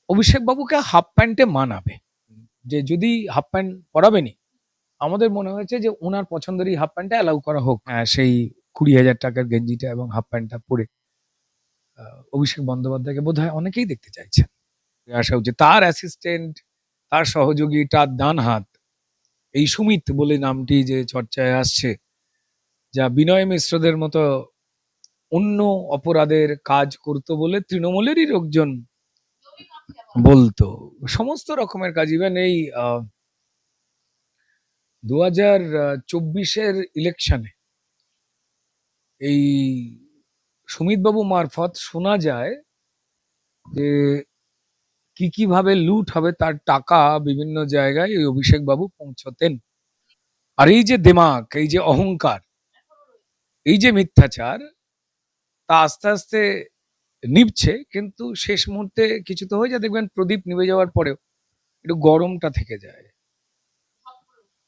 অভিষেক বাবুকে হাফ প্যান্টে মানাবে, যে যদি হাফ প্যান্ট পরাবেনি, আমাদের মনে হয়েছে যে ওনার পছন্দেরই হাফ প্যান্টটা অ্যালাউ করা হোক। সেই 20,000 টাকার গেঞ্জিটা এবং হাফ প্যান্টটা পরে অভিষেক বন্দ্যোপাধ্যায়কে বোধহয় অনেকেই দেখতে চাইছেন। আসা উচিত তার অ্যাসিস্ট্যান্ট, তার সহযোগী, তার ডান হাত, এই সুমিত বলে নামটি যে চর্চায় আসছে, যা বিনয় মিশ্রদের মতো অন্য অপরাধের কাজ করতো বলে তৃণমূলেরই লোকজন বলতো, সমস্ত রকমের কাজ। ইভেন এই 2024-এর ইলেকশনে এই সুমিত বাবু মারফত শোনা যায় যে কি ভাবে লুট হবে তার টাকা বিভিন্ন জায়গায় এই অভিষেক বাবু পৌঁছতেন। আর এই যে দিমাগ, এই যে অহংকার, এই যে মিথ্যাচার, তা আস্তে আস্তে নিভছে, কিন্তু শেষ মুহূর্তে কিছু তো হয়ে যায়। দেখবেন প্রদীপ নিভে যাওয়ার পরেও একটু গরমটা থেকে যায়।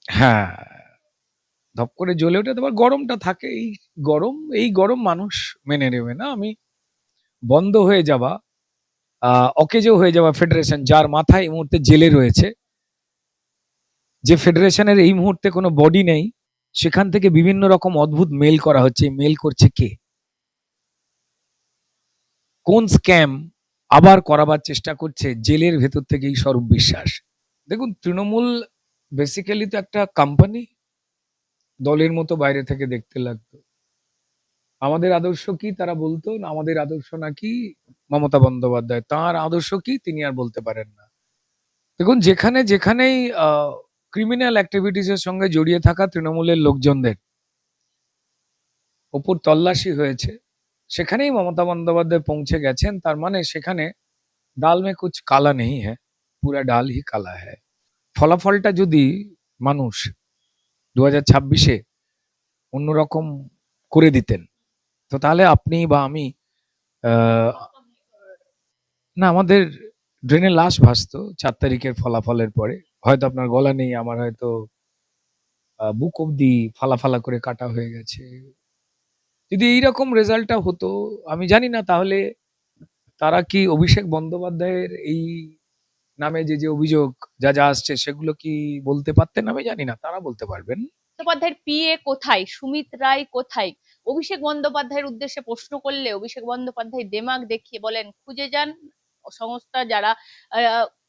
হ্যাঁ, ধপ করে জ্বলে ওঠে, তোমার গরমটা থাকে। এই গরম মানুষ মেনে নেবে না। আমি বন্ধ হয়ে যাওয়া, অকেজো হয়ে যাওয়া ফেডারেশন, যার মাথায় এই মুহূর্তে জেলে রয়েছে, যে ফেডারেশনের এই মুহূর্তে কোনো বডি নেই, সেখান থেকে বিভিন্ন রকম অদ্ভুত মেল করা হচ্ছে। মেল করছে কে? কোন স্ক্যাম আবার করাবার চেষ্টা করছে জেলের ভেতর থেকে এই স্বরূপ বিশ্বাস? দেখুন, তৃণমূল বেসিক্যালি তো একটা কোম্পানি, দলের মতো বাইরে থেকে দেখতে লাগতো। আমাদের আদর্শ কি তারা বলতো, আমাদের আদর্শ নাকি মমতা বন্দ্যোপাধ্যায়, তার আদর্শ কি তিনি আর বলতে পারেন না। দেখুন, যেখানেই ক্রিমিনাল অ্যাক্টিভিটিস এর সঙ্গে জড়িয়ে থাকা তৃণমূলের লোকজনদের ওপর তল্লাশি হয়েছে, সেখানেই মমতা বন্দ্যোপাধ্যায় পৌঁছে গেছেন। তার মানে সেখানে ডাল মে কুছ কালা নেই হ্যায়, পুরা ডাল হি কালা হ্যায়। ফলাফলটা যদি মানুষ 2026-এ অন্যরকম করে দিতেন, তো তাহলে আপনি বা আমি না, আমাদের ড্রেনে লাশ ভাসতো 4 তারিখের ফলাফলের পরে। হয়তো আপনার গলা নেই, আমার হয়তো বুক অব্দি ফালা ফালা করে কাটা হয়ে গেছে। যদি এইরকম রেজাল্টটা হতো, আমি জানি না তাহলে তারা কি অভিষেক বন্দ্যোপাধ্যায়ের এই নামে যে অভিযোগ যা আসছে সেগুলো কি বলতে পারতেন? আমি জানি না, তারা বলতে পারবেন। বন্দ্যোপাধ্যায়ের পিএ কোথায়, সুমিত রায় কোথায়? অভিষেক বন্দ্যোপাধ্যায়ের উদ্দেশ্যে প্রশ্ন করলে অভিষেক বন্দ্যোপাধ্যায় দেমাগ দেখিয়ে বলেন খুঁজে যান। সংস্থা যারা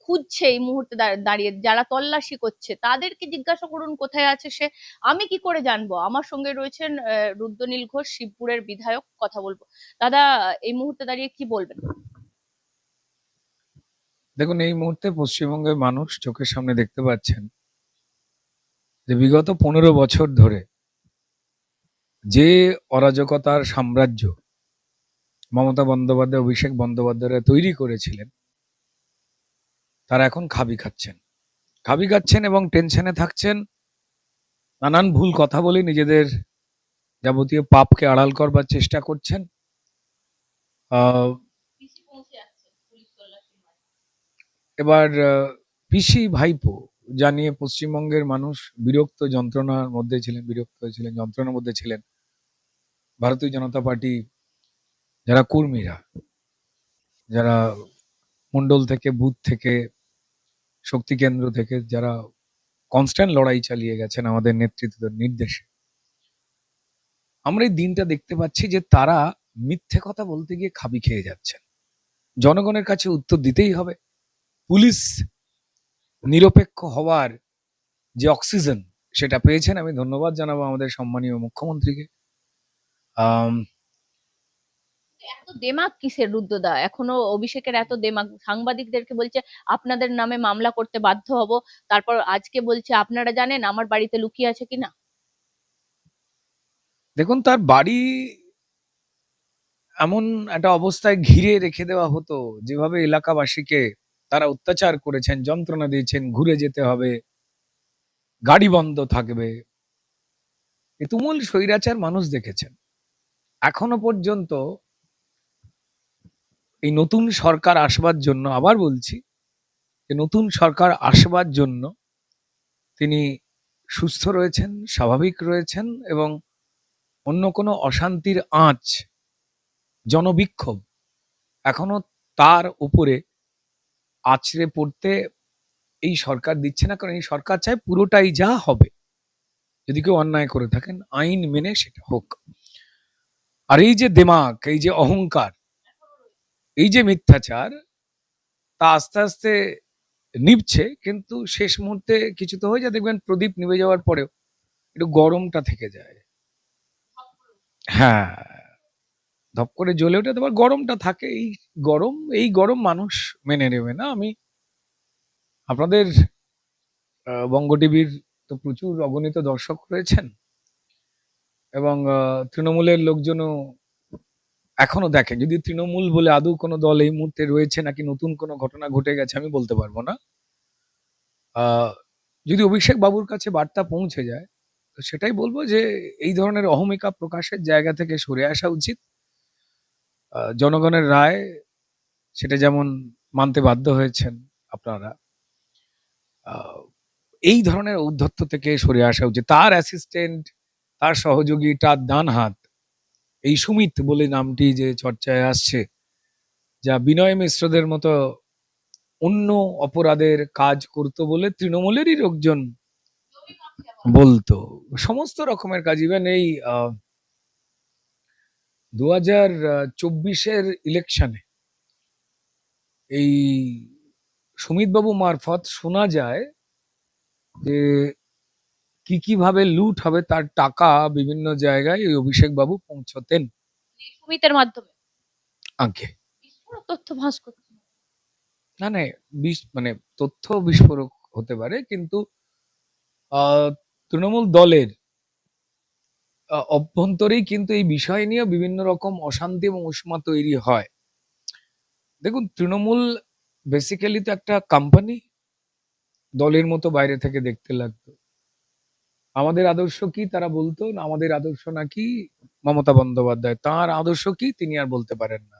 খুঁজছে এই মুহূর্তে দাঁড়িয়ে, যারা তল্লাশি করছে, তাদেরকে জিজ্ঞাসা করুন কোথায় আছে সে। আমি কি করে জানবো? আমার সঙ্গে রয়েছেন রুদ্রনীল ঘোষ, শিবপুরের বিধায়ক, কথা বলবো। দাদা, এই মুহূর্তে দাঁড়িয়ে কি বলবেন? দেখুন, এই মুহূর্তে পশ্চিমবঙ্গের মানুষ চোখের সামনে দেখতে পাচ্ছেন যে বিগত 15 বছর ধরে যে অরাজকতার সাম্রাজ্য মমতা বন্দ্যোপাধ্যায়, অভিষেক বন্দ্যোপাধ্যায়রা তৈরি করেছিলেন, তারা এখন খাবি খাচ্ছেন এবং টেনশনে থাকছেন। নানান ভুল কথা বলে নিজেদের যাবতীয় পাপকে আড়াল করবার চেষ্টা করছেন। এবার পিসি ভাইপো জানিয়ে পশ্চিমবঙ্গের মানুষ বিরক্ত, যন্ত্রণার মধ্যে ছিলেন, বিরক্ত হয়েছিলেন, যন্ত্রণার মধ্যে ছিলেন। ভারতীয় জনতা পার্টি যারা কর্মীরা, যারা মন্ডল থেকে, বুথ থেকে, শক্তি কেন্দ্র থেকে, যারা কনস্ট্যান্ট লড়াই চালিয়ে গেছেন আমাদের নেতৃত্বের নির্দেশে, আমরা এই দিনটা দেখতে পাচ্ছি যে তারা মিথ্যে কথা বলতে গিয়ে খাবি খেয়ে যাচ্ছেন। জনগণের কাছে উত্তর দিতেই হবে। পুলিশ নিরপেক্ষ হওয়ার যে অক্সিজেন, সেটা পেয়েছেন। আমি ধন্যবাদ জানাবো আমাদের সম্মানীয় মুখ্যমন্ত্রীকে। এত দেমাগ কিসের রুদ্রদা? এখনো অভিষেকের এত দেমাগ? সাংবাদিকদেরকে বলছে আপনাদের নামে মামলা করতে বাধ্য হব, তারপর আজকে বলছে আপনারা জানেন আমার বাড়িতে লুকিয়ে আছে কিনা। দেখুন, তার বাড়ি এমন একটা অবস্থায় ঘিরে রেখে দেওয়া হতো, যেভাবে এলাকাবাসীকে তারা অত্যাচার করেছেন, যন্ত্রণা দিয়েছেন, ঘুরে যেতে হবে, গাড়ি বন্ধ থাকবে, এ তুমুল স্বৈরাচার মানুষ দেখেছেন। এখনো পর্যন্ত এই নতুন সরকার আসবার জন্য, আবার বলছি, যে নতুন সরকার আসবার জন্য তিনি সুস্থ রয়েছেন, স্বাভাবিক রয়েছেন, এবং অন্য কোনো অশান্তির আঁচ, জনবিক্ষোভ এখনো তার উপরে আছড়ে পড়তে এই সরকার দিচ্ছে না, কারণ এই সরকার চায় পুরোটাই যা হবে, যদি কেউ অন্যায় করে থাকেন আইন মেনে সেটা হোক। আর এই যে দেমাক, এই যে অহংকার, এই যে মিথ্যাচার, তা আস্তে আস্তে নিভছে, কিন্তু শেষ মুহূর্তে কিছু তো হয়ে যায়, দেখবেন প্রদীপ নিভে যাওয়ার পরেও একটু গরমটা থেকে যায়। হ্যাঁ, ধপ করে জ্বলে ওঠে, তারপর গরমটা থাকে। এই গরম মানুষ মেনে নেবে না। আমি আপনাদের বঙ্গ টিভির তো প্রচুর অগণিত দর্শক রয়েছেন, এবং তৃণমূলের লোকজনও এখনো দেখেন। যদি তৃণমূল বলে আদৌ কোনো দল এই মুহূর্তে রয়েছে নাকি নতুন কোনো ঘটনা ঘটে গেছে আমি বলতে পারবো না। যদি অভিষেক বাবুর কাছে বার্তা পৌঁছে যায়, তো সেটাই বলবো যে এই ধরনের অহমিকা প্রকাশের জায়গা থেকে সরে আসা উচিত। জনগণের রায়, সেটা যেমন মানতে বাধ্য হয়েছেন আপনারা, আহ, এই ধরনের ঔদ্ধত্য থেকে সরে আসা উচিত। তার অ্যাসিস্ট্যান্ট, তার সহযোগী, তার ডান হাত, এই সুমিত বলে নামটি যে চর্চায় আসছে, যা বিনয় মিশ্রদের মতো অন্য অপরাধের কাজ করতো বলে তৃণমূলেরই লোকজন বলতো, সমস্ত রকমের কাজ। ইভেন এই 2024-এর ইলেকশনে এই সুমিত বাবু মারফত শোনা যায় যে কিভাবে লুট হবে তার টাকা বিভিন্ন জায়গায় এই অভিষেক বাবু পৌঁছতেন সুমিতের মাধ্যমে আগে। বিস্ফোরক তথ্য ফাঁস করছে। না না, মানে তথ্য বিস্ফোরক হতে পারে, কিন্তু আহ, তৃণমূল দলের অভ্যন্তরেই কিন্তু এই বিষয় নিয়ে বিভিন্ন রকম অশান্তি এবং উষ্মা তৈরি হয়। দেখুন, তৃণমূল বেসিক্যালি তো একটা কোম্পানি, দলের মতো বাইরে থেকে দেখতে লাগতো। আমাদের আদর্শ কি তারা বলতো না, আমাদের আদর্শ নাকি মমতা বন্দ্যোপাধ্যায়, তার আদর্শ কি তিনি আর বলতে পারেন না।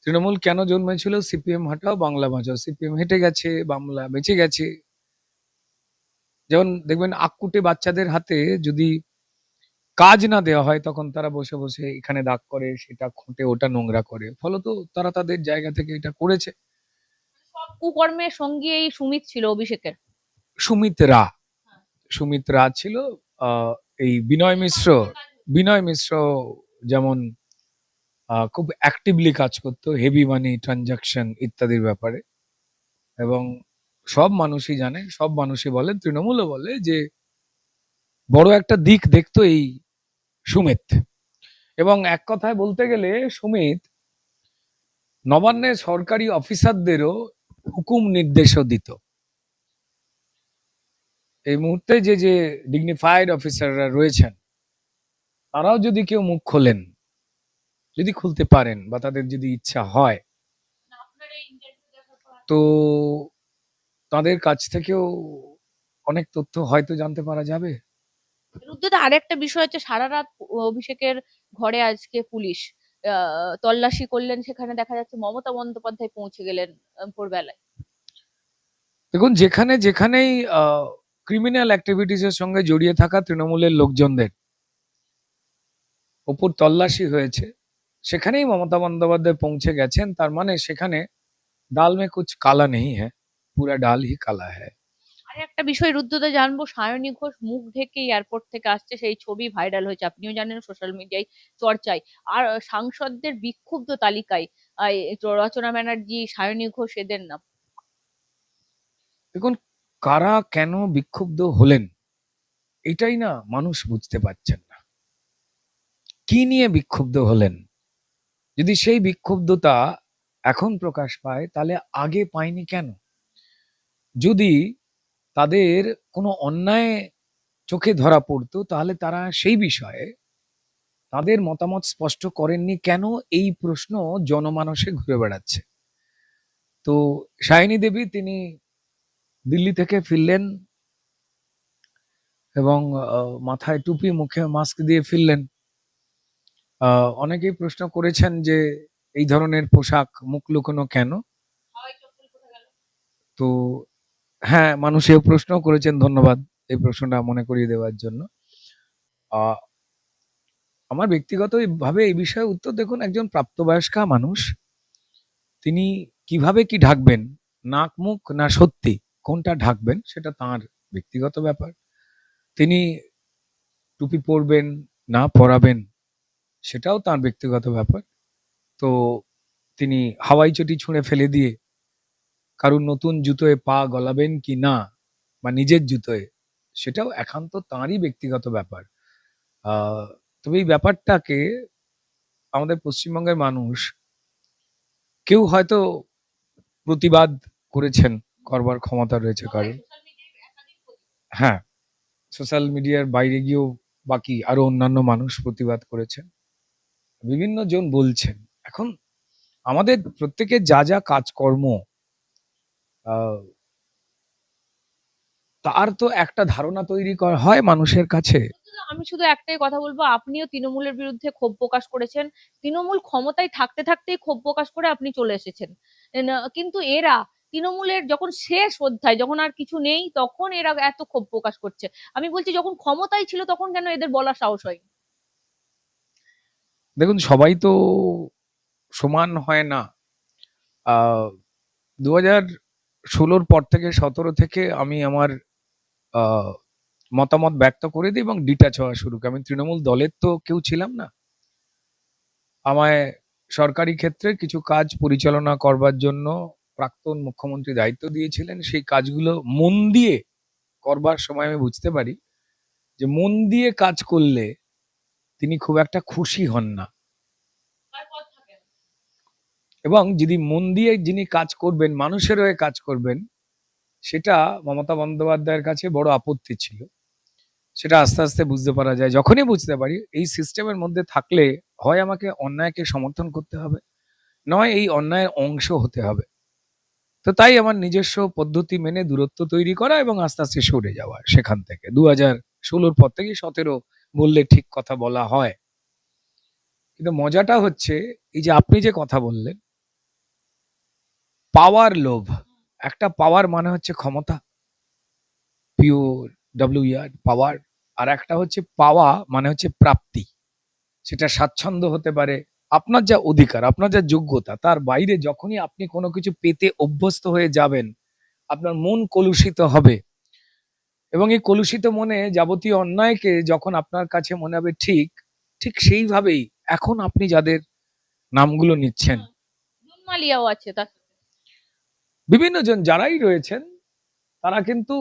তৃণমূল কেন জন্মেছিল? সিপিএম হাঁটাও বাংলা বাঁচাও। সিপিএম হেঁটে গেছে, বাংলা বেঁচে গেছে। যেমন দেখবেন আক্কুটে বাচ্চাদের হাতে যদি কাজ না দেওয়া হয়, তখন তারা বসে বসে এখানে দাগ করে, সেটা খুঁটে, ওটা নোংরা করে। ফলত তারা তাদের জায়গা থেকে এটা করেছে। সব কুকর্মের সঙ্গী এই সুমিত ছিল অভিষেকের। সুমিত রা, সুমিত রা ছিল। আহ, এই বিনয় মিশ্র যেমন খুব অ্যাক্টিভলি কাজ করতো হেভি মানি ট্রানজাকশন ইত্যাদির ব্যাপারে, এবং সব মানুষই জানে, সব মানুষই বলে, তৃণমূলও বলে যে বড় একটা দিক দেখতো এই সুমিত। এবং এক কথায় বলতে গেলে সুমিত নবান্নের সরকারি অফিসারদেরও হুকুম নির্দেশও দিত। এই মুহূর্তে যে যে ডিগনিফাইড অফিসাররা রয়েছেন, তারাও যদি কেউ মুখ খোলেন, যদি খুলতে পারেন বা তাদের যদি ইচ্ছা হয়, তো তাদের কাছ থেকেও অনেক তথ্য হয়তো জানতে পারা যাবে। রুদ্রদা আরেকটা বিষয় হচ্ছে, সারা রাত অভিষেকের ঘরে আজকে পুলিশ তল্লাশি করলেন, সেখানে দেখা যাচ্ছে মমতা বন্দ্যোপাধ্যায় পৌঁছে গেলেন ভোরবেলায়। দেখুন, যেখানেই ক্রিমিনাল অ্যাক্টিভিটিস এর সঙ্গে জড়িয়ে থাকা তৃণমূলের লোকজনদের ওপর তল্লাশি হয়েছে, সেখানেই মমতা বন্দ্যোপাধ্যায় পৌঁছে গেছেন। তার মানে সেখানে ডাল মে কুছ কালা নেই হ্যাঁ, পুরা ডাল হি কালা হ্যাঁ। আরে একটা বিষয় রুদ্রদা জানবো, সায়নী ঘোষ মুখ ঢেকে এয়ারপোর্ট থেকে আসছে, সেই ছবি ভাইরাল হয়েছে, আপনিও জানেন, সোশ্যাল মিডিয়ায় চর্চায়। আর সাংসদদের বিক্ষুব্ধ তালিকায় রচনা ব্যানার্জি, সায়নী ঘোষ এদের নাম। দেখুন, কারা কেন বিক্ষুব্ধ হলেন এটাই না মানুষ বুঝতে পারছেন না। কি নিয়ে বিক্ষুব্ধ হলেন? যদি সেই বিক্ষুব্ধতা এখন প্রকাশ পায়, তাহলে আগে পায়নি কেন? যদি তাদের কোনো অন্যায় চোখে ধরা পড়তো, তাহলে তারা সেই বিষয়ে তাদের মতামত স্পষ্ট করেননি কেন? এই প্রশ্ন জনমানসে ঘুরে বেড়াচ্ছে। তো সায়নী দেবী তিনি দিল্লি থেকে ফিরলেন, এবং মাথায় টুপি, মুখে মাস্ক দিয়ে ফিরলেন। অনেকেই প্রশ্ন করেছেন যে এই ধরনের পোশাক, মুখ লুকোনো কেন? তো হ্যাঁ, মানুষ এই প্রশ্ন করেছেন, ধন্যবাদ এই প্রশ্নটা মনে করিয়ে দেওয়ার জন্য। আহ, আমার ব্যক্তিগত ভাবে এই বিষয়ে উত্তর, দেখুন, একজন প্রাপ্তবয়স্কা মানুষ তিনি কিভাবে কি ঢাকবেন নাক মুখ না সত্যি কোনটা ঢাকবেন সেটা তার ব্যক্তিগত ব্যাপার। তিনি টুপি পরবেন না পরাবেন সেটাও তার ব্যক্তিগত ব্যাপার। তো তিনি হাওয়াই চটি ছুঁড়ে ফেলে দিয়ে কারুর নতুন জুতোয় পা গলাবেন কি না বা নিজের জুতোয়, সেটাও একান্ত তাঁরই ব্যক্তিগত ব্যাপার। তবে এই ব্যাপারটাকে আমাদের পশ্চিমবঙ্গের মানুষ কেউ হয়তো প্রতিবাদ করেছেন, করবার ক্ষমতা রয়েছে কারণ। হ্যাঁ, সোশ্যাল মিডিয়ার বাইরে গিয়েও বাকি আরো অন্যান্য মানুষ প্রতিবাদ করেছেন, বিভিন্ন জন বলছেন। এখন আমাদের প্রত্যেকের যা যা কাজকর্ম, আহ, তার তো একটা ধারণা তৈরি করা হয় মানুষের কাছে। আমি শুধু একটাই কথা বলবো, আপনিও তৃণমূলের বিরুদ্ধে ক্ষোভ প্রকাশ করেছেন। তৃণমূল ক্ষমতায় থাকতে থাকতেই ক্ষোভ প্রকাশ করে আপনি চলে এসেছেন। কিন্তু এরা তৃণমূলের যখন শেষ অধ্যায়, যখন আর কিছু নেই, তখন এরা এত ক্ষোভ প্রকাশ করছে। আমি বলছি যখন ক্ষমতায় ছিল তখন কেন এদের বলার সাহস হয়? দেখুন, সবাই তো সমান হয় না। 2016-র পর থেকে, 17 থেকে আমি আমার আহ, মতামত ব্যক্ত করে দিই এবং ডিটাচ হওয়া শুরু করি। আমি তৃণমূল দলের তো কেউ ছিলাম না। আমায় সরকারি ক্ষেত্রে কিছু কাজ পরিচালনা করবার জন্য প্রাক্তন মুখ্যমন্ত্রী দায়িত্ব দিয়েছিলেন। সেই কাজগুলো মন দিয়ে করবার সময় আমি বুঝতে পারি যে মন দিয়ে কাজ করলে তিনি খুব একটা খুশি হন না, এবং যদি মন দিয়ে যিনি কাজ করবেন, মানুষের হয়ে কাজ করবেন, সেটা মমতা বন্দ্যোপাধ্যায়ের কাছে বড় আপত্তি ছিল। সেটা আস্তে আস্তে বুঝতে পারা যায়। যখনই বুঝতে পারি এই সিস্টেমের মধ্যে থাকলে হয় আমাকে অন্যায়কে সমর্থন করতে হবে, নয় এই অন্যায়ের অংশ হতে হবে। তো তাই আমার নিজস্ব পদ্ধতি মেনে দূরত্ব তৈরি করা এবং আস্তে আস্তে সরে যাওয়া সেখান থেকে। 2016-র পর থেকে 17 বললে ঠিক কথা বলা হয়। কিন্তু মজাটা হচ্ছে এই যে আপনি যে কথা বললেন, পাওয়ার লোভ। একটা পাওয়ার মানে হচ্ছে ক্ষমতা, পিওর ডব্লিউইআর পাওয়ার। আর একটা হচ্ছে পাওয়া মানে হচ্ছে প্রাপ্তি। সেটা স্বাচ্ছন্দ্য হতে পারে, আপনার যা অধিকার, আপনার যা যোগ্যতা, তার বাইরে যখনই আপনি কোনো কিছু পেতে অভ্যস্ত হয়ে যাবেন, আপনার মন কলুষিত হবে। এবং এই কলুষিত মনে যাবতীয় অন্যায়কে যখন আপনার কাছে মনে হবে ঠিক, ঠিক সেইভাবেই এখন আপনি যাদের নামগুলো নিচ্ছেন, জুন মালিয়াও আছে তার সাথে। বিভিন্ন জন যারাই রয়েছেন, তারা কিন্তু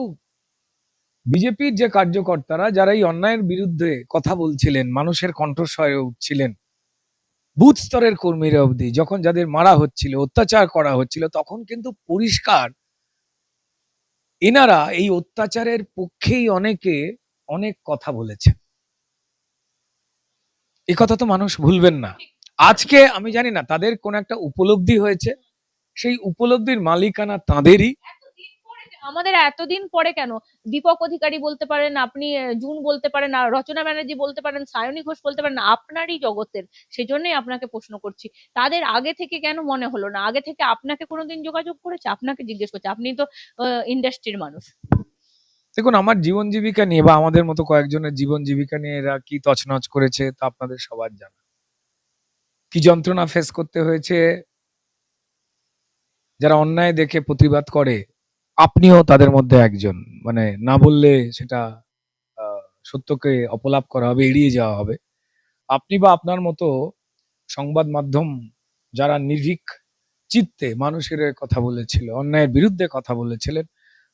বিজেপির যে কার্যকর্তারা যারা এই অন্যায়ের বিরুদ্ধে কথা বলছিলেন, মানুষের কণ্ঠস্বরে উঠছিলেন, বুথ স্তরের কর্মীরা অবধি, যখন যাদের মারা হচ্ছিল, অত্যাচার করা হচ্ছিল, তখন কিন্তু পরিষ্কার এনারা এই অত্যাচারের পক্ষেই অনেকে অনেক কথা বলেছেন। এই কথা তো মানুষ ভুলবেন না। আজকে আমি জানি না তাদের কোন একটা উপলব্ধি হয়েছে, সেই উপলব্ধির মালিকানা তাঁদেরই। আমাদের এতদিন পরে কেন? দীপক অধিকারী বলতে পারেন, আপনি জুন বলতে পারেন, আর রচনা ব্যানার্জি বলতে পারেন, সায়নী ঘোষ বলতে পারেন, আপনারই জগতের। সেজন্যই আপনাকে প্রশ্ন করছি, তাদের আগে থেকে কেন মনে হলো না? আগে থেকে আপনাকে কোনোদিন যোগাযোগ করেছে? আপনাকে জিজ্ঞেস করছে, আপনি তো ইন্ডাস্ট্রির মানুষ। দেখুন, আমার জীবন জীবিকা নিয়ে বা আমাদের মতো কয়েকজনের জীবন জীবিকা নিয়ে এরা কি তছনছ করেছে তা আপনাদের সবার জানা। কি যন্ত্রণা ফেস করতে হয়েছে যারা অন্যায় দেখে প্রতিবাদ করে, আপনিও তাদের মধ্যে একজন। মানে না বললে সেটা সত্যকে অপলাপ করা হবে, এড়িয়ে যাওয়া হবে। আপনি বা আপনার মতো সংবাদ মাধ্যম যারা নির্ভীক চিত্তে মানুষের হয়ে কথা বলেছিল, অন্যায়ের বিরুদ্ধে কথা বলেছিলেন,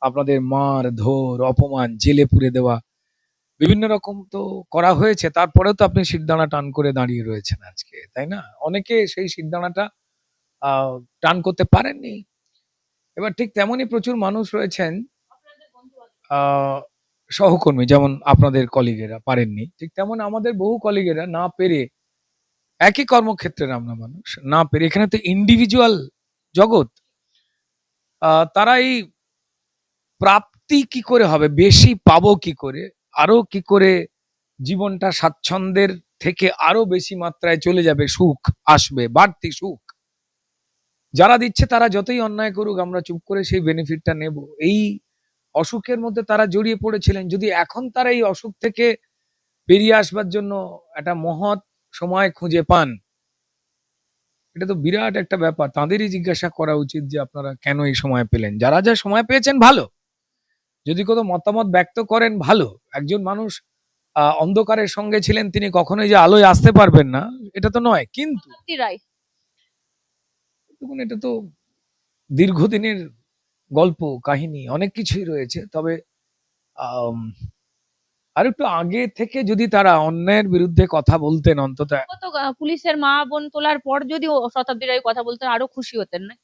আপনাদের মার ধর অপমান, জেলে পুরে দেওয়া, বিভিন্ন রকম তো করা হয়েছে। তারপরেও তো আপনি শিরদাঁড়া টান করে দাঁড়িয়ে রয়েছেন আজকে, তাই না? অনেকে সেই শিরদাঁড়াটা আহ টান করতে পারেননি। এবার ঠিক তেমনই প্রচুর মানুষ রয়েছেন, আহ সহকর্মী, যেমন আপনাদের কলিগেরা পারেননি, ঠিক তেমন আমাদের বহু কলিগেরা না পেরে, একই কর্মক্ষেত্রের আমরা মানুষ, না পেরে, এখানে তো ইন্ডিভিজুয়াল জগৎ, তারা এই প্রাপ্তি কি করে হবে, বেশি পাবো কি করে, আরো কি করে জীবনটা স্বাচ্ছন্দ্যের থেকে আরো বেশি মাত্রায় চলে যাবে, সুখ আসবে, বাড়তি সুখ যারা দিচ্ছে তারা যতই অন্যায় করুক আমরা চুপ করে সেই বেনিফিটটা নেব, এই অসুখের মধ্যে তারা জড়িয়ে পড়েছিলেন। যদি এখন তারা এই অসুখ থেকে বেরিয়ে আসবার জন্য একটা মহৎ সময় খুঁজে পান, এটা তো বিরাট একটা ব্যাপার। তাদেরই জিজ্ঞাসা করা উচিত যে আপনারা কেন এই সময় পেলেন। যারা যা সময় পেয়েছেন ভালো, যদি কোনো মতামত ব্যক্ত করেন ভালো। একজন মানুষ অন্ধকারের সঙ্গে ছিলেন, তিনি কখনোই যে আলোয় আসতে পারবেন না এটা তো নয়, কিন্তু শতাব্দী রায়। দেখুন এটা তো দীর্ঘদিনের গল্প কাহিনী, অনেক কিছুই রয়েছে। তবে আম, আর একটু আগে থেকে যদি তারা অন্যায়ের বিরুদ্ধে কথা বলতেন অন্তত, কত পুলিশের মা বোন তোলার পর যদি শতাব্দী রায় কথা বলতেন আরো খুশি হতেন না?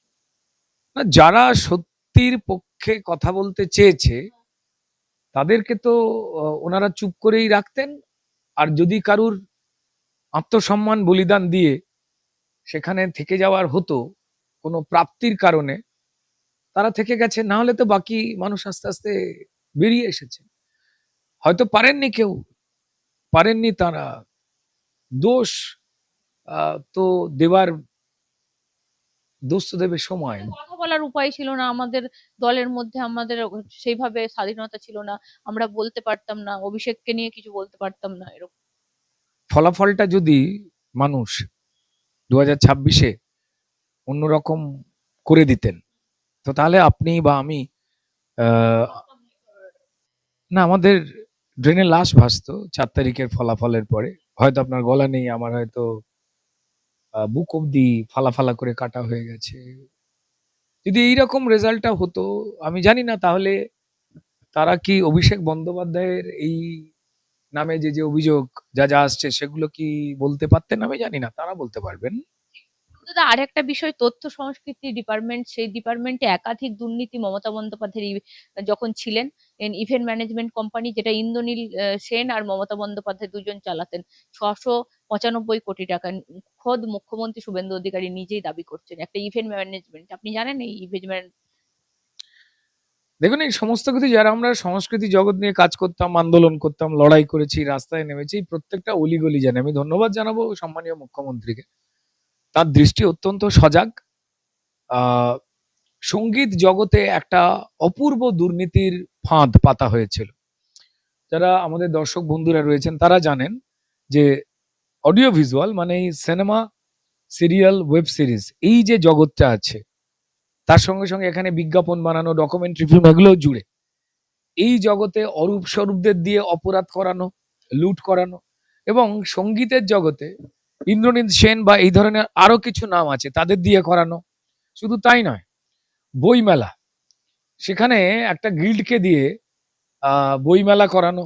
যারা সত্যির পক্ষে কথা বলতে চেয়েছে তাদেরকে তো ওনারা চুপ করেই রাখতেন। আর যদি কারুর আত্মসম্মান বলিদান দিয়ে সেখানে থেকে যাওয়ার হতো কোনো প্রাপ্তির কারণে, তারা থেকে গেছে। না হলে তো বাকি মানুষ আস্তে আস্তে বেরিয়ে এসেছে। হয়তো পারেননি, কেউ পারেননি, তারা দোষ তো দেবার, দোষ তো দেবে সময়। কথা বলার উপায় ছিল না আমাদের দলের মধ্যে, আমাদের সেইভাবে স্বাধীনতা ছিল না, আমরা বলতে পারতাম না, অভিষেককে নিয়ে কিছু বলতে পারতাম না এরকম। ফলাফলটা যদি মানুষ 2026-এ অন্যরকম করে দিতেন, তো তাহলে আপনি বা আমি আহ, না, আমাদের ড্রেনে লাশ ভাসতো 4 তারিখের ফলাফলের পরে। হয়তো আপনার গলা নেই, আমার হয়তো বুক অব্দি ফালা ফালা করে কাটা হয়ে গেছে। যদি এইরকম রেজাল্টটা হতো, আমি জানি না তাহলে তারা কি অভিষেক বন্দ্যোপাধ্যায়ের এই নামে যে যে অভিযোগ যা যা আসছে সেগুলো কি বলতে পারতেন, আমি জানি না, তারা বলতে পারবেন। দাদা আরেকটা বিষয়, তথ্য সংস্কৃতি ডিপার্টমেন্ট, সেই ডিপার্টমেন্টে একাধিক দুর্নীতি মমতা বন্দ্যোপাধ্যায় যখন ছিলেন। ইভেন্ট ম্যানেজমেন্ট কোম্পানি, যেটা ইন্দ্রনীল সেন আর মমতা বন্দ্যোপাধ্যায় দুজন চালাতেন, 695 কোটি টাকা। খোদ মুখ্যমন্ত্রী শুভেন্দু অধিকারী নিজেই দাবি করছেন একটা ইভেন্ট ম্যানেজমেন্ট। আপনি জানেন এই ইভেন্ট? দেখুন, এই সমস্ত কিছু যারা আমরা সংস্কৃতি জগৎ নিয়ে কাজ করতাম, আন্দোলন করতাম, লড়াই করেছি, রাস্তায় নেমেছি, প্রত্যেকটা অলিগলি জানে। আমি ধন্যবাদ জানাবো সম্মানীয় মুখ্যমন্ত্রীকে, তার দৃষ্টি অত্যন্ত সজাগ। আহ সঙ্গীত জগতে একটা অপূর্ব দুর্নীতির ফাঁদ পাতা হয়েছিল। যারা আমাদের দর্শক বন্ধুরা রয়েছেন তারা জানেন যে অডিও ভিজুয়াল মানে এই সিনেমা, সিরিয়াল, ওয়েব সিরিজ, এই যে জগৎটা আছে, তার সঙ্গে সঙ্গে এখানে বিজ্ঞাপন বানানো, ডকুমেন্টারি ফিল্ম, এগুলো জুড়ে এই জগতে অরূপ স্বরূপদের দিয়ে অপরাধ করানো, লুট করানো। এবং সঙ্গীতের জগতে ইন্দ্রনীল সেন বা এই ধরনের আরো কিছু নাম আছে, তাদের দিয়ে করানো। শুধু তাই নয়, বইমেলা, সেখানে একটা গিল্ডকে দিয়ে বইমেলা করানো,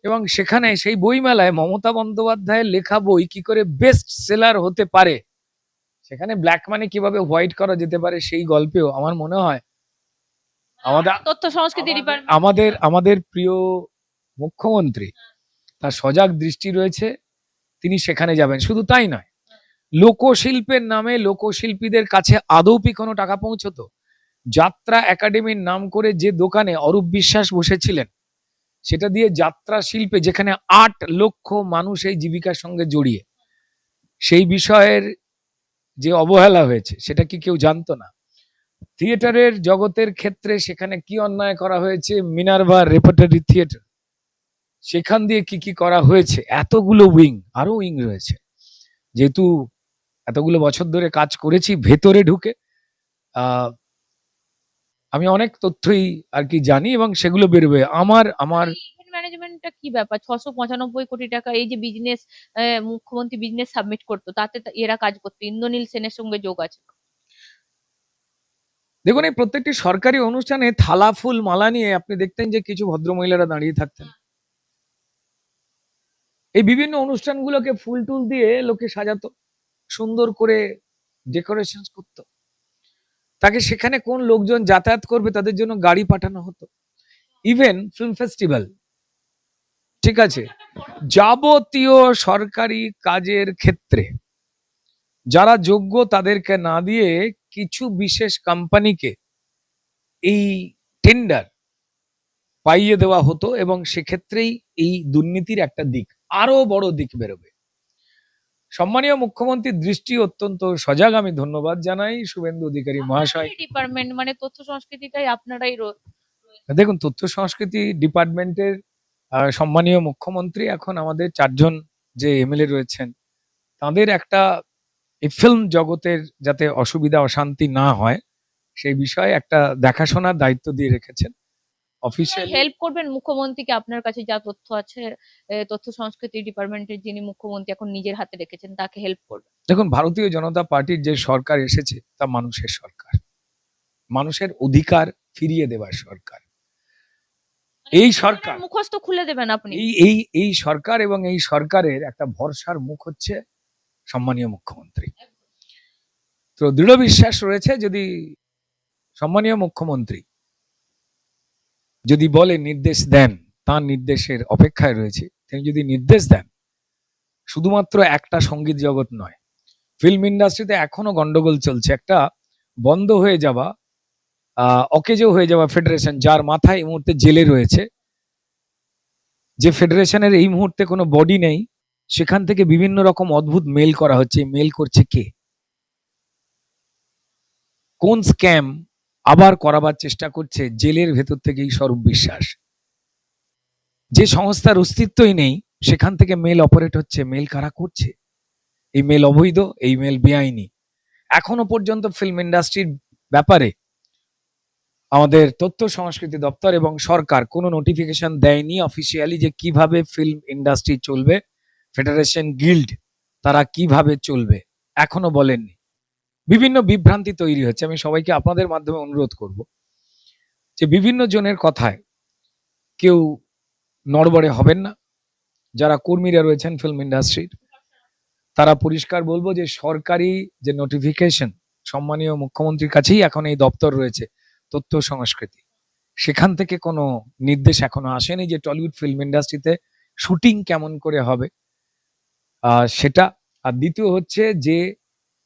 এবং সেখানে সেই বইমেলায় মমতা বন্দ্যোপাধ্যায়ের লেখা বই কি করে বেস্ট সেলার হতে পারে, সেখানে ব্ল্যাক মানি কিভাবে হোয়াইট করা যেতে পারে, সেই গল্পেও আমার মনে হয় আমাদের তথ্য সংস্কৃতি ডিপার্টমেন্ট। আমাদের আমাদের প্রিয় মুখ্যমন্ত্রী, তার সজাগ দৃষ্টি রয়েছে, তিনি সেখানে যাবেন। শুধু তাই নয়, লোকশিল্পের নামে লোকশিল্পীদের কাছে আদৌ কি কোনো টাকা পৌঁছতো? যাত্রা একাডেমির নাম করে যে দোকানে অরূপ বিশ্বাস বসেছিলেন, সেটা দিয়ে যাত্রা শিল্পে, যেখানে 8 লক্ষ মানুষ এই জীবিকার সঙ্গে জড়িয়ে, সেই বিষয়ের যে অবহেলা হয়েছে সেটা কি কেউ জানতো না? থিয়েটারের জগতের ক্ষেত্রে সেখানে কি অন্যায় করা হয়েছে, মিনার্ভা রেপার্টরি থিয়েটার, সেখান দিয়ে কি কি করা হয়েছে, এতগুলো উইং, আরো উইং রয়েছে। যেহেতু এতগুলো বছর ধরে কাজ করেছি ভেতরে ঢুকে, আহ আমি অনেক তথ্যই আর কি জানি, এবং সেগুলো বেরোবে। আমার আমার ইভেন্ট ম্যানেজমেন্টটা কি ব্যাপার? 695 কোটি টাকা, এই যে বিজনেস, মুখ্যমন্ত্রী বিজনেস সাবমিট করতো, তাতে এরা কাজ করতো, ইন্দ্রনীল সেনের সঙ্গে যোগ আছে। দেখুন, এই প্রত্যেকটি সরকারি অনুষ্ঠানে থালা ফুল মালা নিয়ে আপনি দেখতেন যে কিছু ভদ্রমহিলারা দাঁড়িয়ে থাকতেন। এই বিভিন্ন অনুষ্ঠানগুলোকে ফুল টুল দিয়ে লোকে সাজাতো, সুন্দর করে ডেকোরেশন করতো। তাকে সেখানে কোন লোকজন যাতায়াত করবে তাদের জন্য গাড়ি পাঠানো হতো। ইভেন ফিল্ম ফেস্টিভ্যাল, ঠিক আছে, যাবতীয় সরকারি কাজের ক্ষেত্রে যারা যোগ্য তাদেরকে না দিয়ে কিছু বিশেষ কোম্পানিকে এই টেন্ডার পাইয়ে দেওয়া হতো, এবং সেক্ষেত্রেই এই দুর্নীতির একটা দিক, আরো বড় দিক বেরোবে। সম্মানীয় মুখ্যমন্ত্রীর দৃষ্টি অত্যন্ত সজাগ, আমি ধন্যবাদ জানাই শুভেন্দু অধিকারী মহাশয়। ডিপার্টমেন্ট মানে তথ্য সংস্কৃতিটাই আপনারাই দেখুন, তথ্য সংস্কৃতি ডিপার্টমেন্টের সম্মানীয় মুখ্যমন্ত্রী এখন আমাদের 4 জন যে এমএলএ রয়েছেন, তাদের একটা এই ফিল্ম জগতের যাতে অসুবিধা অশান্তি না হয় সেই বিষয়ে একটা দেখাশোনার দায়িত্ব দিয়ে রেখেছেন অফিসিয়ালি। হেল্প করবেন মুখ্যমন্ত্রীকে, আপনার কাছে যা তথ্য আছে, তথ্য সংস্কৃতি ডিপার্টমেন্টের যিনি মুখ্যমন্ত্রী এখন নিজের হাতে রেখেছেন, তাকে হেল্প করবেন? দেখুন, ভারতীয় জনতা পার্টির যে সরকার এসেছে তা মানুষের সরকার, মানুষের অধিকার ফিরিয়ে দেওয়ার সরকার। এই সরকার, মুখস্থ খুলে দেবেন আপনি? এই সরকার এবং এই সরকারের একটা ভরসার মুখ হচ্ছে সম্মানীয় মুখ্যমন্ত্রী। তো দৃঢ় বিশ্বাস রয়েছে যদি সম্মানীয় মুখ্যমন্ত্রী যদি বলে, নির্দেশ দেন, তার নির্দেশের অপেক্ষায় রয়েছে। তিনি যদি নির্দেশ দেন, শুধুমাত্র একটা সঙ্গীত জগৎ নয়, ফিল্ম ইন্ডাস্ট্রিতে এখনো গন্ডগোল চলছে। একটা বন্ধ হয়ে যাওয়া, অকেজো হয়ে যাওয়া ফেডারেশন, যার মাথায় এই মুহূর্তে জেলে রয়েছে, যে ফেডারেশনের এই মুহূর্তে কোনো বডি নেই, সেখান থেকে বিভিন্ন রকম অদ্ভুত মেল করা হচ্ছে। মেল করছে কে? কোন স্ক্যাম আবার করাবার চেষ্টা করছে জেলের ভেতর থেকেই স্বরূপ বিশ্বাস? যে সংস্থার অস্তিত্বই নেই সেখান থেকে মেল অপারেট হচ্ছে। মেল কারা করছে? এই মেল অবৈধ, এই মেল বেআইনি। এখনো পর্যন্ত ফিল্ম ইন্ডাস্ট্রির ব্যাপারে আমাদের তথ্য সংস্কৃতি দপ্তর এবং সরকার কোনো নোটিফিকেশন দেয়নি অফিসিয়ালি যে কিভাবে ফিল্ম ইন্ডাস্ট্রি চলবে, ফেডারেশন গিল্ড তারা কিভাবে চলবে, এখনো বলেননি। বিভিন্ন বিভ্রান্তি তৈরি হচ্ছে। আমি সবাইকে আপনাদের মাধ্যমে অনুরোধ করব যে বিভিন্ন জনের কথায় কেউ নড়বড়ে হবেন না। যারা কর্মীরা রয়েছেন ফিল্ম ইন্ডাস্ট্রির, তারা পরিষ্কার বলবো যে সরকারি যে নোটিফিকেশন সম্মানীয় মুখ্যমন্ত্রীর কাছেই এখন এই দপ্তর রয়েছে, তথ্য সংস্কৃতি, সেখান থেকে কোনো নির্দেশ এখনো আসেনি যে টলিউড ফিল্ম ইন্ডাস্ট্রিতে শুটিং কেমন করে হবে সেটা। আর দ্বিতীয় হচ্ছে যে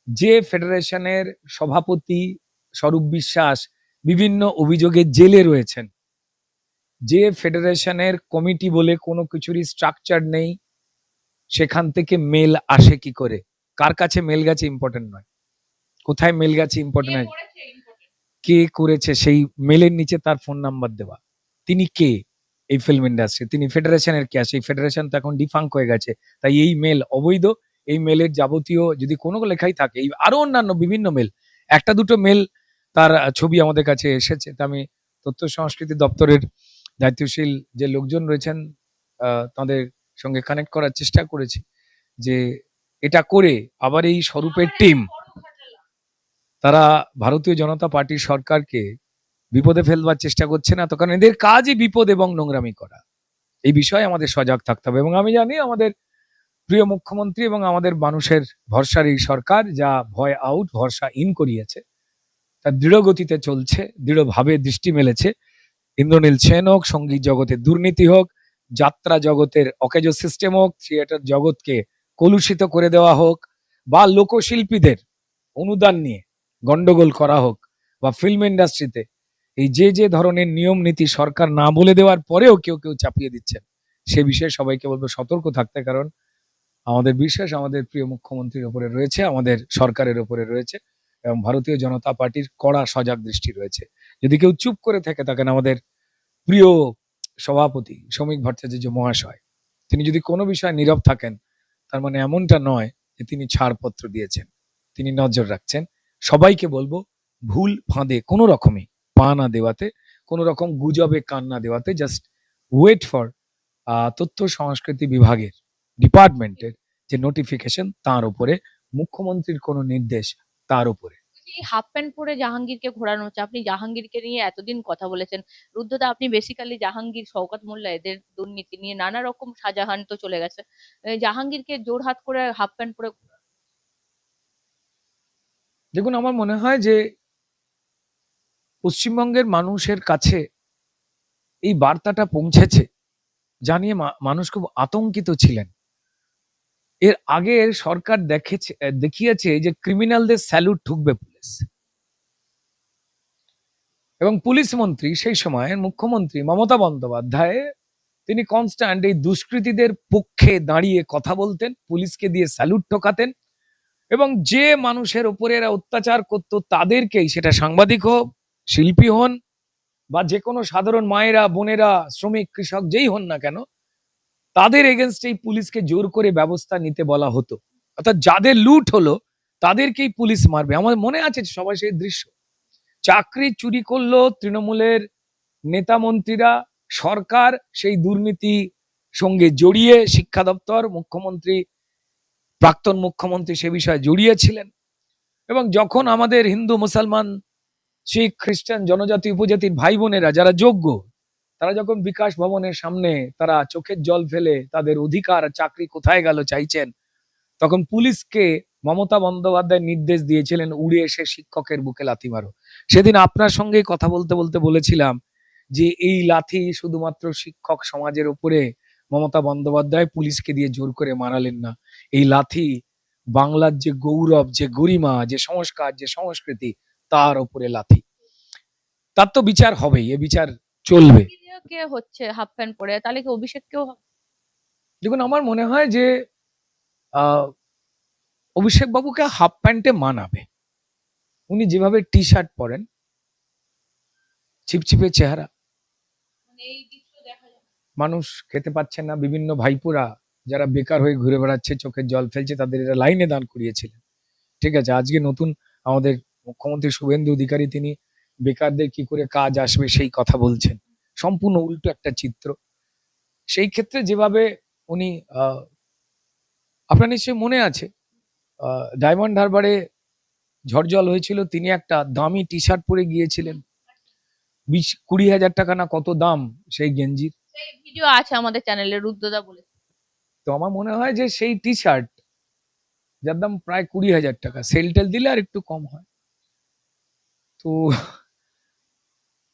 যে ফেডারেশনের সভাপতি স্বরূপ বিশ্বাস বিভিন্ন অভিযোগে জেলে রয়েছেন, যে ফেডারেশনের কমিটি বলে কোনো কিছুরই স্ট্রাকচার নেই, সেখান থেকে মেল আসে কি করে? কার কাছে মেল গেছে ইম্পর্টেন্ট নয়, কোথায় মেল গেছে ইম্পর্টেন্ট নয়, কে করেছে সেই মেলের নিচে তার ফোন নাম্বার দেওয়া। তিনি কে এই ফিল্ম ইন্ডাস্ট্রি? তিনি ফেডারেশনের কে? সেই ফেডারেশন তো এখন ডিফাঙ্ক হয়ে গেছে। তাই এই মেল অবৈধ। এই মেলের যাবতীয় যদি কোনো লেখাই থাকে, এই আরো অন্যান্য বিভিন্ন মেল, একটা দুটো মেল তার ছবি আমাদের কাছে এসেছে। তা আমি তথ্য সংস্কৃতি দপ্তরের দায়িত্বশীল যে লোকজন রয়েছেন তাদের সঙ্গে কানেক্ট করার চেষ্টা করেছি যে এটা করে আবার এই স্বরূপের টিম তারা ভারতীয় জনতা পার্টির সরকারকে বিপদে ফেলবার চেষ্টা করছে না তো? কারণ এদের কাজই বিপদ এবং নোংরামি করা। এই বিষয়ে আমাদের সজাগ থাকতে হবে। এবং আমি জানি আমাদের প্রিয় মুখ্যমন্ত্রী এবং আমাদের মানুষের ভরসার এই সরকার যা ভয় আউট ভরসা ইন করিয়েছে তা দৃঢ় গতিতে চলছে, দৃঢ়ভাবে দৃষ্টি মেলেছে। ইন্দ্রনীল সেন হোক, সঙ্গীত জগতের দুর্নীতি হোক, যাত্রা জগতের অকেজো সিস্টেম হোক, থিয়েটার জগৎকে কলুষিত করে দেওয়া হোক, বা লোকশিল্পীদের অনুদান নিয়ে গন্ডগোল করা হোক, বা ফিল্ম ইন্ডাস্ট্রিতে এই যে ধরনের নিয়ম নীতি সরকার না বলে দেওয়ার পরেও কেউ কেউ চাপিয়ে দিচ্ছেন, সে বিষয়ে সবাইকে বলবো সতর্ক থাকতে। কারণ আমাদের বিশ্বাস আমাদের প্রিয় মুখ্যমন্ত্রীর উপরে রয়েছে, আমাদের সরকারের উপরে রয়েছে এবং ভারতীয় জনতা পার্টির কড়া সজাগ দৃষ্টি রয়েছে। যদি কেউ চুপ করে থাকে থাকেন, আমাদের প্রিয় সভাপতি শ্রমিক ভট্টাচার্য মহাশয়, তিনি যদি কোনো বিষয়ে নীরব থাকেন, তার মানে এমনটা নয় যে তিনি ছাড়পত্র দিয়েছেন, তিনি নজর রাখছেন। সবাইকে বলবো ভুল ফাঁদে কোনো রকমই পা না দেওয়াতে, কোনো রকম গুজবে কান না দেওয়াতে। জাস্ট ওয়েট ফর তথ্য সংস্কৃতি বিভাগের ডিপার্টমেন্টের যে নোটিফিকেশন, তার উপরে মুখ্যমন্ত্রীর কোনো নির্দেশ, তার উপরে। হাফ প্যান্ট পরে জাহাঙ্গীরকে ঘোরানো হচ্ছে। আপনি জাহাঙ্গীরকে নিয়ে এতদিন কথা বলেছেন রুদ্ধদা, আপনি বেসিক্যালি জাহাঙ্গীর, শওকত মোল্লা এদের দুর্নীতি নিয়ে নানা রকম শাহজাহান তো চলে গেছে, জাহাঙ্গীরকে জোড়হাত করে হাফ প্যান্ট পরে দেখুন, আমার মনে হয় যে পশ্চিমবঙ্গের মানুষের কাছে এই বার্তাটা পৌঁছেছে, জানিয়ে মানুষ খুব আতঙ্কিত ছিলেন। এর আগের সরকার দেখিয়েছে যে ক্রিমিনালদের স্যালুট ঠুকবে পুলিশ, এবং পুলিশ মন্ত্রী সেই সময় মুখ্যমন্ত্রী মমতা বন্দ্যোপাধ্যায় তিনি কনস্ট্যান্ট এই দুষ্কৃতীদের পক্ষে দাঁড়িয়ে কথা বলতেন, পুলিশকে দিয়ে স্যালুট ঠোকাতেন, এবং যে মানুষের উপরে এরা অত্যাচার করত তাদেরকেই, সেটা সাংবাদিক হোক, শিল্পী হন, বা যে কোনো সাধারণ মায়েরা, বোনেরা, শ্রমিক, কৃষক যেই হন না কেন, তাদের এগেনস্টে এই পুলিশকে জোর করে ব্যবস্থা নিতে বলা হতো। অর্থাৎ যাদের লুট হলো তাদেরকেই পুলিশ মারবে। আমার মনে আছে সবাই সেই দৃশ্য। চাকরি চুরি করলো তৃণমূলের নেতা মন্ত্রীরা, সরকার সেই দুর্নীতি সঙ্গে জড়িয়ে, শিক্ষা দপ্তর, মুখ্যমন্ত্রী, প্রাক্তন মুখ্যমন্ত্রী সে বিষয়ে জড়িয়েছিলেন। এবং যখন আমাদের হিন্দু, মুসলমান, শিখ, খ্রিস্টান, জনজাতি, উপজাতির ভাই বোনেরা যারা যোগ্য, তারা যখন বিকাশ ভবনের সামনে তারা চোখের জল ফেলে তাদের অধিকার চাকরি কোথায় গেল চাইছেন, তখন পুলিশকে মমতা বন্দ্যোপাধ্যায় নির্দেশ দিয়েছিলেন উড়ে এসে শিক্ষকের বুকে লাথি মারো। সেদিন আপনার সঙ্গে কথা বলতে বলতে বলেছিলাম যে এই লাথি শুধুমাত্র শিক্ষক সমাজের উপরে মমতা বন্দ্যোপাধ্যায় পুলিশকে দিয়ে জোর করে মারালেন না, এই লাথি বাংলার যে গৌরব, যে গরিমা, যে সংস্কার, যে সংস্কৃতি, তার উপরে লাথি। তার তো বিচার হবেই, এ বিচার চলবে। কে হচ্ছে হাফ প্যান্ট পরে, তাহলে কি অভিষেককেও দেখুন, আমার মনে হয় যে অভিষেক বাবুকে হাফ প্যান্টে মানাবে। উনি যেভাবে টি শার্ট পরেন, ছিপছিপে চেহারা, এই দৃশ্য দেখা যায়? মানুষ খেতে পাচ্ছেন না, বিভিন্ন ভাইপুরা যারা বেকার হয়ে ঘুরে বেড়াচ্ছে, চোখের জল ফেলছে, তাদের এরা লাইনে দান করিয়েছিলেন। ঠিক আছে, আজকে নতুন আমাদের মুখ্যমন্ত্রী শুভেন্দু অধিকারী তিনি বেকারদের কি করে কাজ আসবে সেই কথা বলছেন। সম্পূর্ণ উল্টো একটা চিত্র। সেই ক্ষেত্রে যেভাবে উনি আপনার নিশ্চয়ই মনে আছে ডায়মন্ড হারবারে ঝড় জল হয়েছিল, তিনি একটা দামি টি শার্ট পরে গিয়েছিলেন, 20-20 হাজার টাকা না কত দাম সেই গেঞ্জির। সেই ভিডিও আছে আমাদের চ্যানেলে, রুদ্রদা বলেছে। তো আমার মনে হয় যে সেই টি শার্ট যার দাম প্রায় 20 হাজার টাকা, সেল টেল দিলে আর একটু কম হয়। তো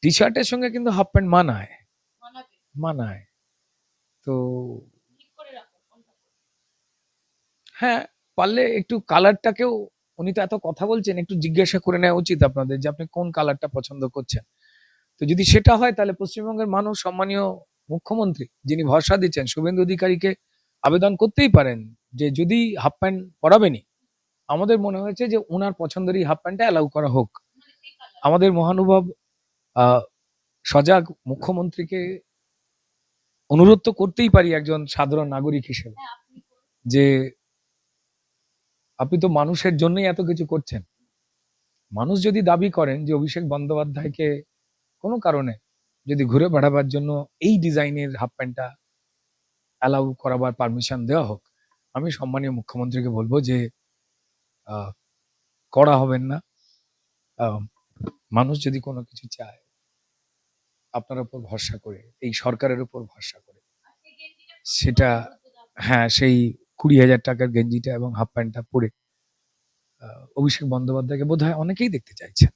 টি শার্টের সঙ্গে কিন্তু হাফ প্যান্ট মানায়, মানাবে, মানায়। তো ঠিক করে রাখো কোনটা পরবে। হ্যাঁ, পারলে একটু কালারটাকেও, উনি তো এত কথা বলছেন, একটু জিজ্ঞাসা করে নেওয়া উচিত আপনাদের যে আপনি কোন কালারটা পছন্দ করছেন। তো যদি সেটা হয় তাহলে পশ্চিমবঙ্গের মানুষ সম্মানীয় মুখ্যমন্ত্রী যিনি ভরসা দিচ্ছেন শুভেন্দু অধিকারীকে আবেদন করতেই পারেন যে যদি হাফ প্যান্ট পরাবেনি, আমাদের মনে হয়েছে যে ওনার পছন্দেরই হাফ প্যান্টটা অ্যালাউ করা হোক। মানে সেই কালার। আমাদের মহানুভব সজাগ মুখ্যমন্ত্রীকে অনুরোধ তো করতেই পারি একজন সাধারণ নাগরিক হিসেবে, হ্যাঁ, আপনি করুন। যে আপনি তো মানুষের জন্যই এত কিছু করছেন। মানুষ যদি দাবি করেন যে অভিষেক বন্দ্যোপাধ্যায়কে কোনো কারণে যদি ঘুরে বেড়াবার জন্য এই ডিজাইনের হাফ প্যান্টটা অ্যালাউ করাবার পারমিশন দেওয়া হোক, আমি সম্মানীয় মুখ্যমন্ত্রীকে বলবো যে আহ, করা হবেন না। আহ, মানুষ যদি কোনো কিছু চায় আপনার উপর ভরসা করে, এই সরকারের উপর ভরসা করে, আর সেই গেঞ্জিটা খুব সেটা, সুন্দর, রুদ্রদা। হ্যাঁ, সেই 20 হাজার টাকার গেঞ্জিটা এবং হাফ প্যান্টটা পরে অভিষেক বন্দ্যোপাধ্যায়কে বোধহয় অনেকেই দেখতে চাইছেন।